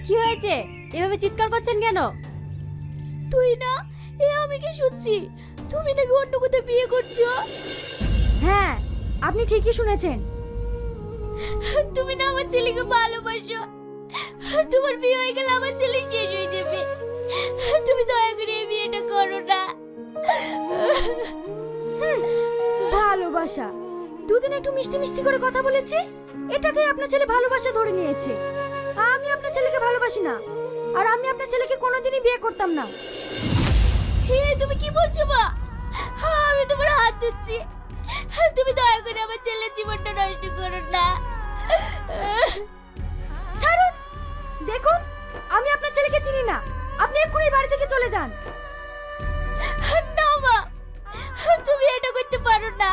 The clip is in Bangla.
কি হয়েছে? এভাবে চিৎকার করছেন কেন? তুই না, আমি কি শুনছি তুমি নাকি অন্য কোথাও বিয়ে করছো? হ্যাঁ, আপনি ঠিকই শুনেছেন। তুমি না আমার ছেলেকে ভালোবাসো। তোমার বিয়ে হয়ে গেলে আমার ছেলে শেষ হয়ে যাবে। তুমি দয়া করে এই বিয়েটা করো না। ভালোবাসা? দুদিন একটু মিষ্টি মিষ্টি করে কথা বলেছি, এটাকেই আপনার ছেলে ভালোবাসা ধরে নিয়েছে। আমি আপনার ছেলেকে ভালোবাসি না, আর আমি আপনার ছেলেকে কোনোদিনই বিয়ে করতাম না। তুমি কি বলছো মা? আমি তোমার হাত ধরছি, তুমি দয়া করে আমার ছেলের জীবনটা নষ্ট করো না। ছাড়ুন। দেখুন, আমি আপনার ছেলেকে চিনি না, আপনি এক্ষুনি বাড়ি থেকে চলে যান। না মা, তুমি এটা করতে পারো না।